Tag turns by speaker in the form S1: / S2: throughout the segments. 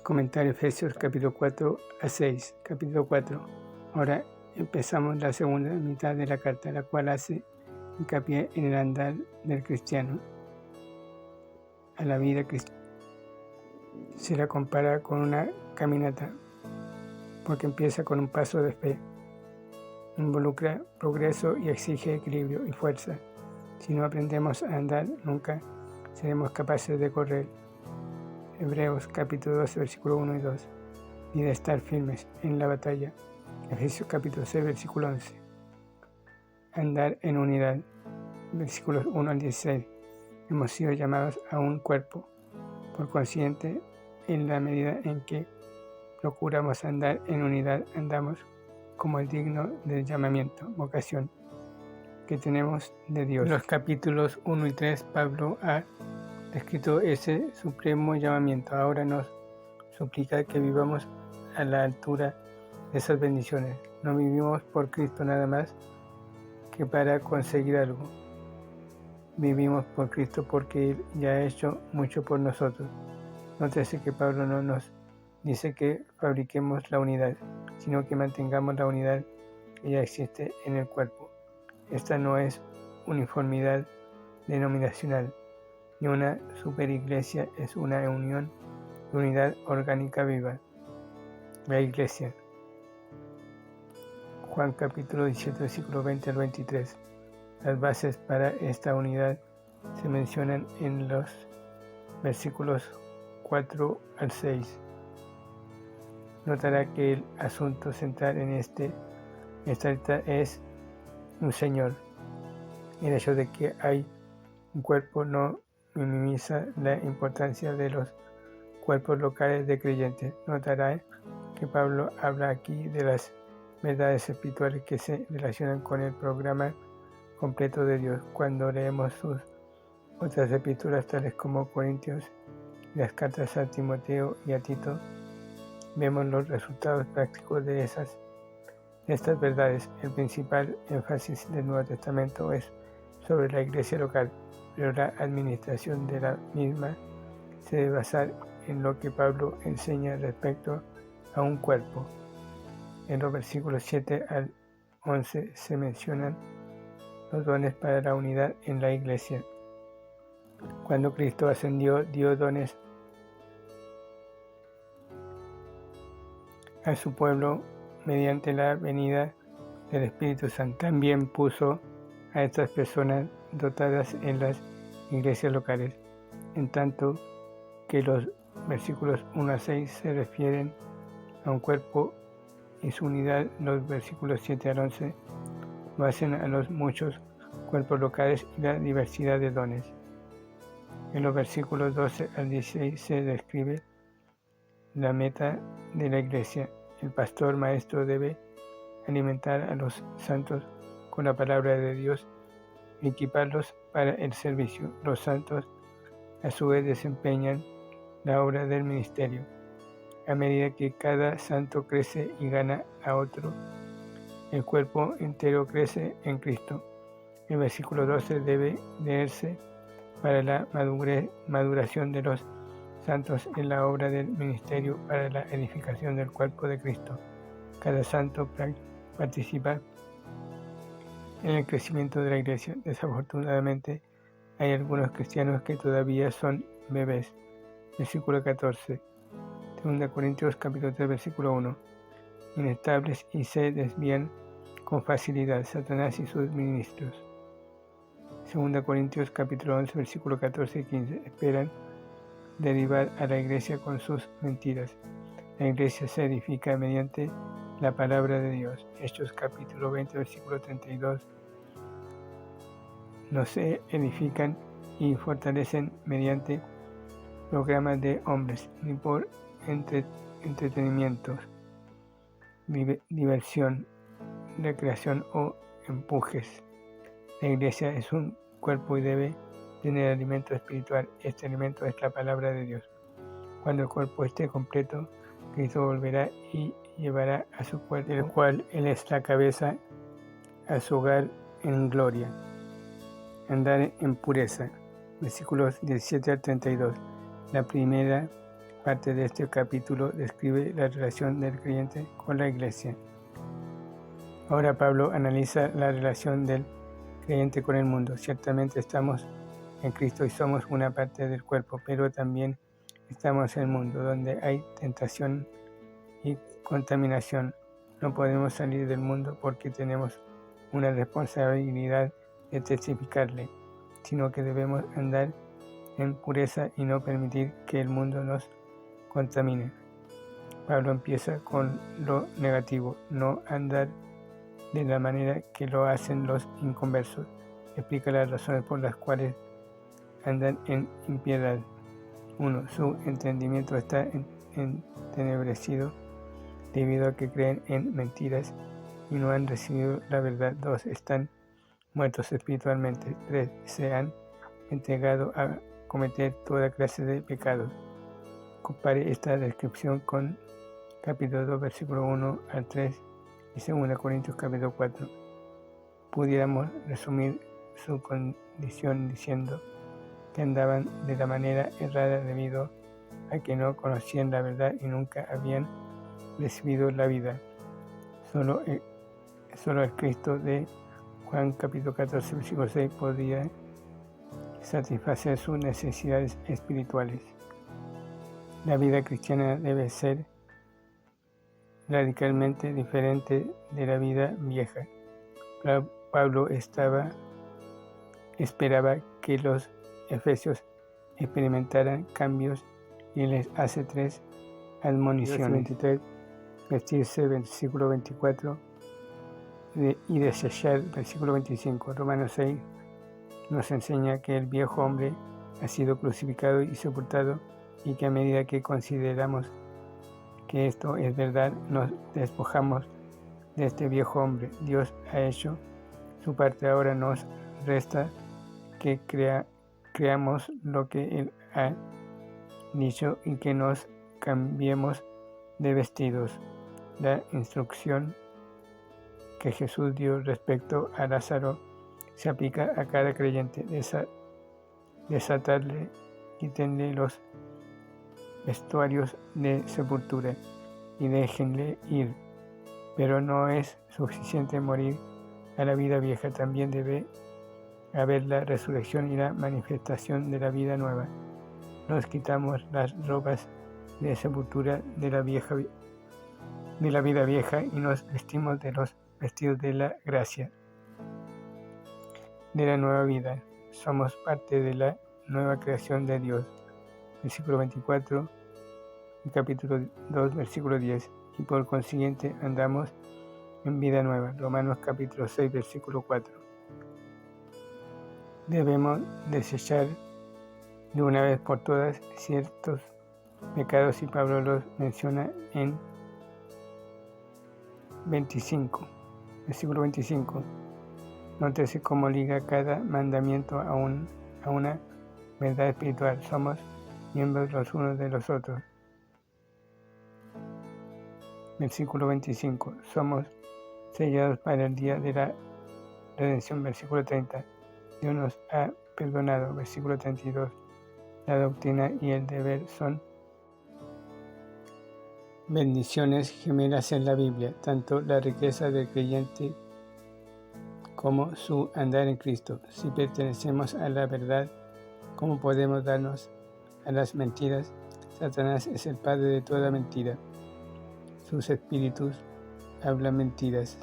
S1: Comentario Efesios capítulo 4 a 6. Capítulo 4. Ahora empezamos la segunda mitad de la carta, la cual hace hincapié en el andar del cristiano. A la vida cristiana se la compara con una caminata, porque empieza con un paso de fe. Involucra progreso y exige equilibrio y fuerza. Si no aprendemos a andar, nunca seremos capaces de correr. Hebreos capítulo 12, versículo 1 y 2. Y de estar firmes en la batalla. Efesios capítulo 6, versículo 11. Andar en unidad. Versículos 1 al 16. Hemos sido llamados a un cuerpo. Por consiguiente, en la medida en que procuramos andar en unidad, andamos como el digno del llamamiento, vocación, que tenemos de Dios. En los capítulos 1 y 3, Pablo ha descrito ese supremo llamamiento. Ahora nos suplica que vivamos a la altura de esas bendiciones. No vivimos por Cristo nada más que para conseguir algo. Vivimos por Cristo porque Él ya ha hecho mucho por nosotros. Nótese que Pablo no nos dice que fabriquemos la unidad, sino que mantengamos la unidad que ya existe en el cuerpo. Esta no es uniformidad denominacional, ni una superiglesia, es una unión de unidad orgánica viva. La iglesia. Juan capítulo 17, versículo 20 al 23. Las bases para esta unidad se mencionan en los versículos 4 al 6. Notará que el asunto central en esta lista es un Señor. El hecho de que hay un cuerpo no minimiza la importancia de los cuerpos locales de creyentes. Notará que Pablo habla aquí de las verdades espirituales que se relacionan con el programa completo de Dios. Cuando leemos sus otras escrituras, tales como Corintios y las cartas a Timoteo y a Tito, vemos los resultados prácticos de estas verdades. El principal énfasis del Nuevo Testamento es sobre la iglesia local, pero la administración de la misma se debe basar en lo que Pablo enseña respecto a un cuerpo. En los versículos 7 al 11 se mencionan los dones para la unidad en la iglesia. Cuando Cristo ascendió, dio dones a su pueblo mediante la venida del Espíritu Santo. También puso a estas personas dotadas en las iglesias locales, en tanto que los versículos 1 a 6 se refieren a un cuerpo y su unidad. Los versículos 7 al 11 lo hacen a los muchos cuerpos locales y la diversidad de dones. En los versículos 12 al 16 se describe la meta de la iglesia. El pastor maestro debe alimentar a los santos con la palabra de Dios y equiparlos para el servicio. Los santos a su vez desempeñan la obra del ministerio. A medida que cada santo crece y gana a otro, el cuerpo entero crece en Cristo. El versículo 12 debe leerse para la maduración de los santos en la obra del ministerio para la edificación del cuerpo de Cristo. Cada santo participa en el crecimiento de la iglesia. Desafortunadamente, hay algunos cristianos que todavía son bebés. Versículo 14. 2 Corintios capítulo 3, versículo 1. Inestables y se desvían con facilidad. Satanás y sus ministros. 2 Corintios capítulo 11, versículo 14 y 15. Esperan derribar a la iglesia con sus mentiras. La iglesia se edifica mediante la palabra de Dios. Hechos capítulo 20, versículo 32. No se edifican y fortalecen mediante programas de hombres, ni por entretenimientos, diversión, recreación o empujes. La iglesia es un cuerpo y debe tener alimento espiritual. Este alimento es la palabra de Dios. Cuando el cuerpo esté completo, Cristo volverá y llevará a su cuerpo, el cual Él es la cabeza, a su hogar en gloria. Andar en pureza. Versículos 17 al 32. La primera parte de este capítulo describe la relación del creyente con la Iglesia. Ahora Pablo analiza la relación del creyente con el mundo. Ciertamente estamos en Cristo y somos una parte del cuerpo, pero también estamos en el mundo, donde hay tentación y contaminación. No podemos salir del mundo porque tenemos una responsabilidad de testificarle, sino que debemos andar en pureza y no permitir que el mundo nos contamine. Pablo empieza con lo negativo, no andar de la manera que lo hacen los inconversos. Explica las razones por las cuales andan en impiedad. 1. Su entendimiento está entenebrecido debido a que creen en mentiras y no han recibido la verdad. 2. Están muertos espiritualmente. 3. Se han entregado a cometer toda clase de pecados. Compare esta descripción con capítulo 2, versículo 1 al 3 y 2 Corintios capítulo 4. Pudiéramos resumir su condición diciendo que andaban de la manera errada debido a que no conocían la verdad y nunca habían recibido la vida. Solo el Cristo de Juan capítulo 14, versículo 6 podía satisfacer sus necesidades espirituales. La vida cristiana debe ser radicalmente diferente de la vida vieja. Pablo esperaba que los efesios experimentaran cambios y les hace 3 admoniciones. 23, vestirse, versículo 24, y desechar, versículo 25. Romanos 6 nos enseña que el viejo hombre ha sido crucificado y sepultado, y que a medida que consideramos que esto es verdad, nos despojamos de este viejo hombre. Dios ha hecho su parte, ahora nos resta que creamos lo que Él ha dicho y que nos cambiemos de vestidos. La instrucción que Jesús dio respecto a Lázaro se aplica a cada creyente. Desatarle, quítenle los vestuarios de sepultura y déjenle ir. Pero no es suficiente morir a la vida vieja, también debe haber la resurrección y la manifestación de la vida nueva. Nos quitamos las ropas de sepultura de la vida vieja y nos vestimos de los vestidos de la gracia, de la nueva vida. Somos parte de la nueva creación de Dios. Versículo 24, capítulo 2, versículo 10. Y por consiguiente andamos en vida nueva. Romanos capítulo 6, versículo 4. Debemos desechar de una vez por todas ciertos pecados, y Pablo los menciona en 25, versículo 25. Nótese cómo liga cada mandamiento a una verdad espiritual. Somos miembros los unos de los otros. Versículo 25. Somos sellados para el día de la redención. Versículo 30. Dios nos ha perdonado. Versículo 32. La doctrina y el deber son bendiciones gemelas en la Biblia, tanto la riqueza del creyente como su andar en Cristo. Si pertenecemos a la verdad, ¿cómo podemos darnos a las mentiras? Satanás es el padre de toda mentira. Sus espíritus hablan mentiras.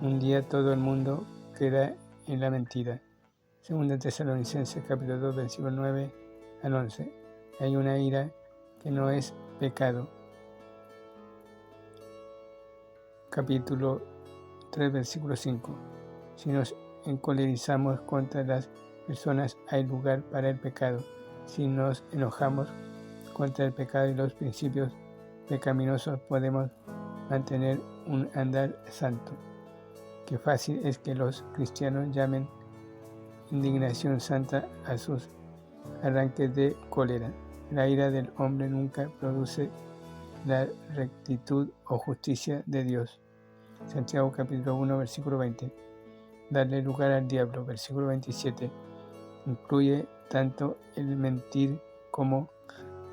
S1: Un día todo el mundo creerá en la mentira. 2 Tesalonicenses capítulo 2, versículo 9 al 11. Hay una ira que no es pecado. Capítulo 3, versículo 5. Si nos encolerizamos contra las personas, hay lugar para el pecado. Si nos enojamos contra el pecado y los principios pecaminosos, podemos mantener un andar santo. Qué fácil es que los cristianos llamen indignación santa a sus arranques de cólera. La ira del hombre nunca produce la rectitud o justicia de Dios. Santiago capítulo 1, versículo 20. Darle lugar al diablo, versículo 27. Incluye tanto el mentir como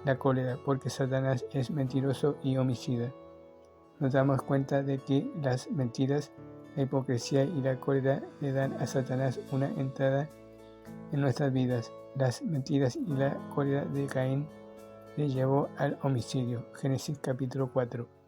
S1: la cólera, porque Satanás es mentiroso y homicida. Nos damos cuenta de que las mentiras, la hipocresía y la cólera le dan a Satanás una entrada en nuestras vidas. Las mentiras y la cólera de Caín le llevó al homicidio. Génesis capítulo 4.